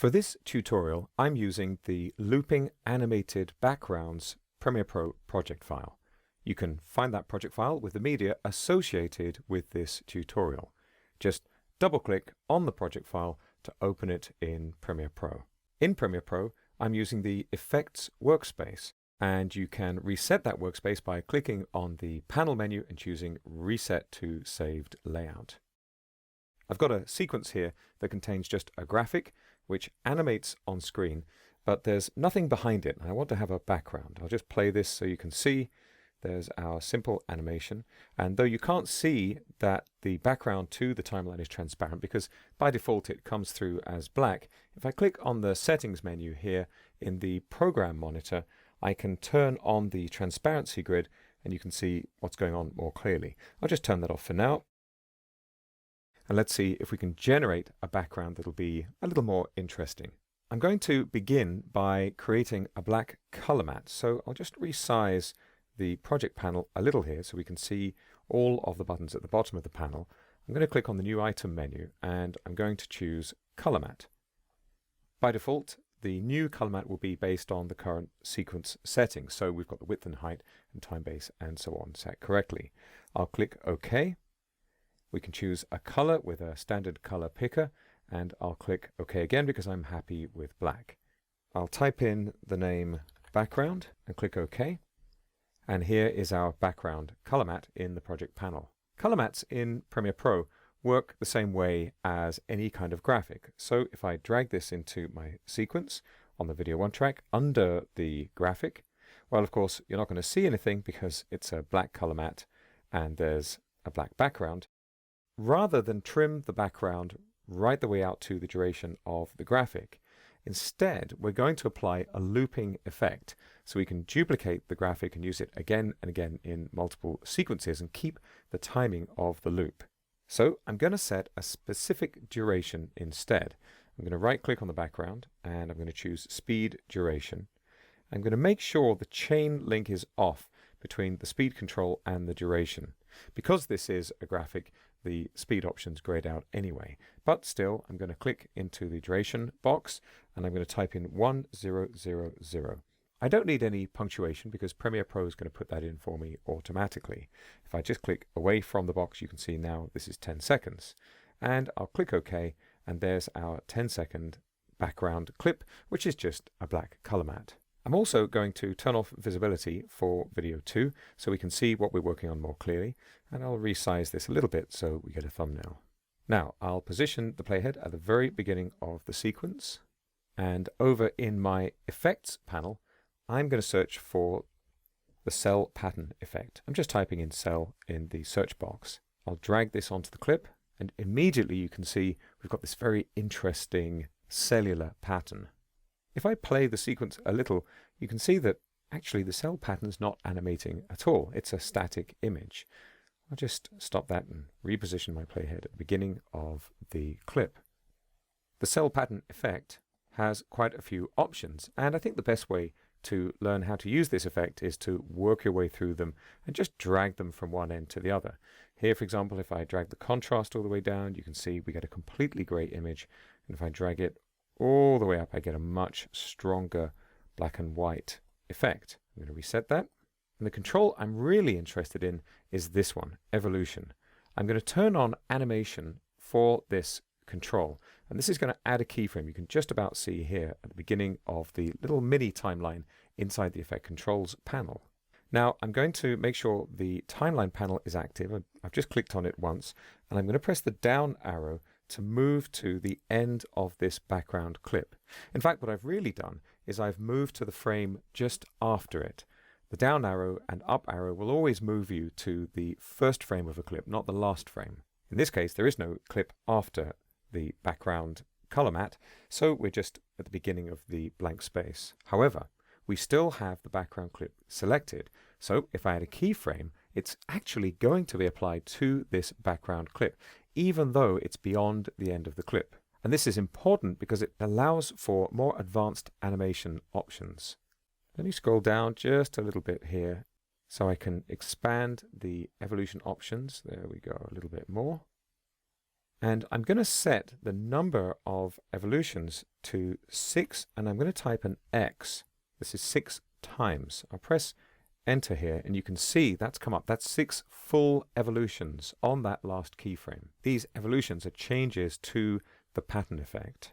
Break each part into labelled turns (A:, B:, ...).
A: For this tutorial, I'm using the Looping Animated Backgrounds Premiere Pro project file. You can find that project file with the media associated with this tutorial. Just double-click on the project file to open it in Premiere Pro. In Premiere Pro, I'm using the Effects workspace, and you can reset that workspace by clicking on the panel menu and choosing Reset to Saved Layout. I've got a sequence here that contains just a graphic which animates on screen, but there's nothing behind it, and I want to have a background. I'll just play this so you can see. There's our simple animation, and though you can't see that the background to the timeline is transparent because by default it comes through as black, if I click on the settings menu here in the program monitor, I can turn on the transparency grid and you can see what's going on more clearly. I'll just turn that off for now. And let's see if we can generate a background that'll be a little more interesting. I'm going to begin by creating a black color mat. So I'll just resize the project panel a little here so we can see all of the buttons at the bottom of the panel. I'm going to click on the new item menu and I'm going to choose color mat. By default, the new color mat will be based on the current sequence settings. So we've got the width and height and time base and so on set correctly. I'll click OK. We can choose a color with a standard color picker, and I'll click OK again because I'm happy with black. I'll type in the name background and click OK. And here is our background color mat in the project panel. Color mats in Premiere Pro work the same way as any kind of graphic. So if I drag this into my sequence on the video 1 track under the graphic, well, of course, you're not going to see anything because it's a black color mat and there's a black background. Rather than trim the background right the way out to the duration of the graphic, instead we're going to apply a looping effect so we can duplicate the graphic and use it again and again in multiple sequences and keep the timing of the loop. So I'm going to set a specific duration instead. I'm going to right click on the background and I'm going to choose speed duration. I'm going to make sure the chain link is off between the speed control and the duration. Because this is a graphic, the speed options grayed out anyway, but still I'm going to click into the duration box and I'm going to type in 1000. I don't need any punctuation because Premiere Pro is going to put that in for me automatically. If I just click away from the box, you can see now this is 10 seconds. And I'll click OK, and there's our 10-second background clip, which is just a black color mat. I'm also going to turn off visibility for video 2 so we can see what we're working on more clearly, and I'll resize this a little bit so we get a thumbnail. Now I'll position the playhead at the very beginning of the sequence, and over in my effects panel I'm going to search for the cell pattern effect. I'm just typing in cell in the search box. I'll drag this onto the clip and immediately you can see we've got this very interesting cellular pattern. If I play the sequence a little, you can see that actually the cell pattern is not animating at all. It's a static image. I'll just stop that and reposition my playhead at the beginning of the clip. The cell pattern effect has quite a few options, and I think the best way to learn how to use this effect is to work your way through them and just drag them from one end to the other. Here, for example, if I drag the contrast all the way down, you can see we get a completely grey image, and if I drag it all the way up, I get a much stronger black and white effect. I'm going to reset that. And the control I'm really interested in is this one, evolution. I'm going to turn on animation for this control. And this is going to add a keyframe. You can just about see here at the beginning of the little mini timeline inside the effect controls panel. Now I'm going to make sure the timeline panel is active. I've just clicked on it once, and I'm going to press the down arrow to move to the end of this background clip. In fact, what I've really done is I've moved to the frame just after it. The down arrow and up arrow will always move you to the first frame of a clip, not the last frame. In this case, there is no clip after the background color mat, so we're just at the beginning of the blank space. However, we still have the background clip selected, so if I add a keyframe, it's actually going to be applied to this background clip, even though it's beyond the end of the clip. And this is important because it allows for more advanced animation options. Let me scroll down just a little bit here so I can expand the evolution options. There we go, a little bit more. And I'm going to set the number of evolutions to 6, and I'm going to type an X. This is 6 times. I'll press enter here, and you can see that's come up. That's 6 full evolutions on that last keyframe. These evolutions are changes to the pattern effect.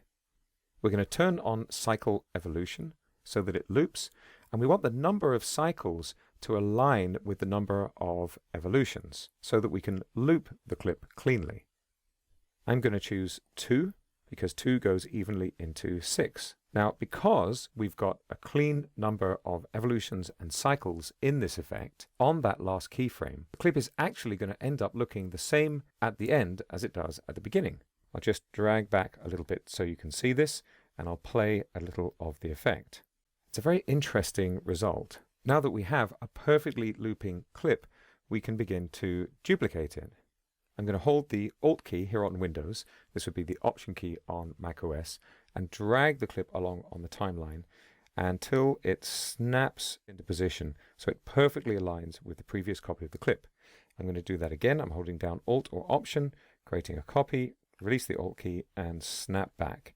A: We're going to turn on cycle evolution so that it loops, and we want the number of cycles to align with the number of evolutions so that we can loop the clip cleanly. I'm going to choose 2 because 2 goes evenly into 6. Now, because we've got a clean number of evolutions and cycles in this effect on that last keyframe, the clip is actually going to end up looking the same at the end as it does at the beginning. I'll just drag back a little bit so you can see this, and I'll play a little of the effect. It's a very interesting result. Now that we have a perfectly looping clip, we can begin to duplicate it. I'm going to hold the Alt key here on Windows, this would be the Option key on macOS, and drag the clip along on the timeline until it snaps into position so it perfectly aligns with the previous copy of the clip. I'm going to do that again. I'm holding down Alt or Option, creating a copy, release the Alt key, and snap back.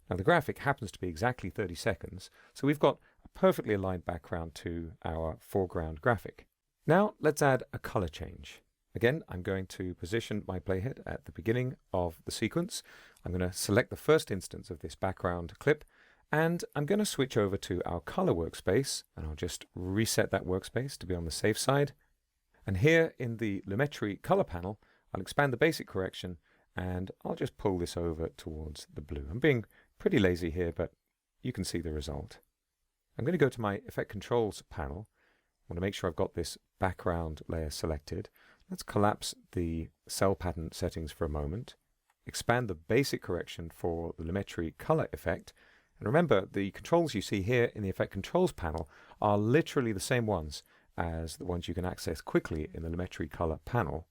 A: Now the graphic happens to be exactly 30 seconds, so we've got a perfectly aligned background to our foreground graphic. Now let's add a color change. Again, I'm going to position my playhead at the beginning of the sequence. I'm going to select the first instance of this background clip, and I'm going to switch over to our color workspace, and I'll just reset that workspace to be on the safe side. And here in the Lumetri color panel, I'll expand the basic correction, and I'll just pull this over towards the blue. I'm being pretty lazy here, but you can see the result. I'm going to go to my Effect Controls panel. I want to make sure I've got this background layer selected. Let's collapse the cell pattern settings for a moment, expand the basic correction for the Lumetri color effect, and remember the controls you see here in the Effect Controls panel are literally the same ones as the ones you can access quickly in the Lumetri color panel.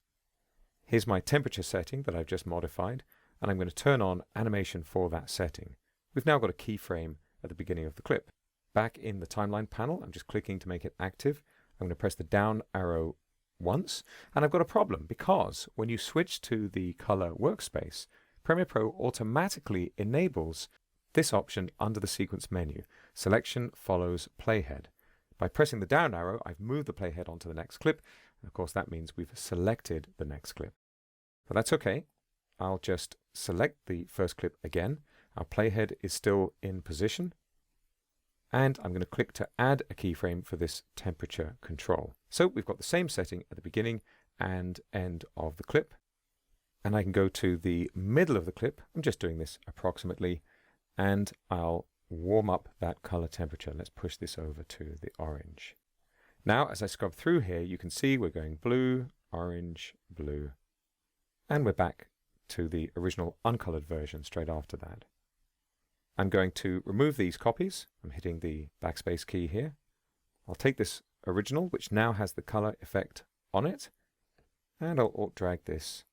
A: Here's my temperature setting that I've just modified, and I'm going to turn on animation for that setting. We've now got a keyframe at the beginning of the clip. Back in the timeline panel, I'm just clicking to make it active. I'm going to press the down arrow once, and I've got a problem because when you switch to the color workspace, Premiere Pro automatically enables this option under the sequence menu. Selection follows playhead. By pressing the down arrow, I've moved the playhead onto the next clip, and of course that means we've selected the next clip. But that's okay. I'll just select the first clip again. Our playhead is still in position, and I'm going to click to add a keyframe for this temperature control. So we've got the same setting at the beginning and end of the clip. And I can go to the middle of the clip. I'm just doing this approximately, and I'll warm up that color temperature. Let's push this over to the orange. Now, as I scrub through here, you can see we're going blue, orange, blue, and we're back to the original uncolored version straight after that. I'm going to remove these copies. I'm hitting the backspace key here. I'll take this original, which now has the color effect on it, and I'll Alt drag this,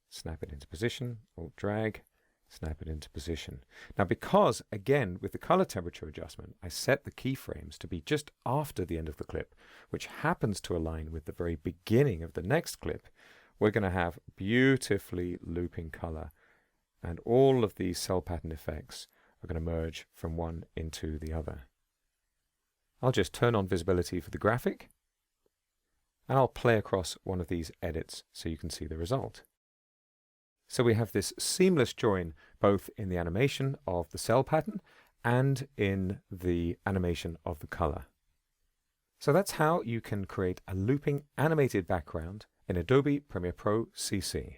A: snap it into position, Alt drag, snap it into position. Now because, again, with the color temperature adjustment, I set the keyframes to be just after the end of the clip, which happens to align with the very beginning of the next clip, we're going to have beautifully looping color, and all of these cell pattern effects are going to merge from one into the other. I'll just turn on visibility for the graphic, and I'll play across one of these edits so you can see the result. So we have this seamless join both in the animation of the cell pattern and in the animation of the color. So that's how you can create a looping animated background in Adobe Premiere Pro CC.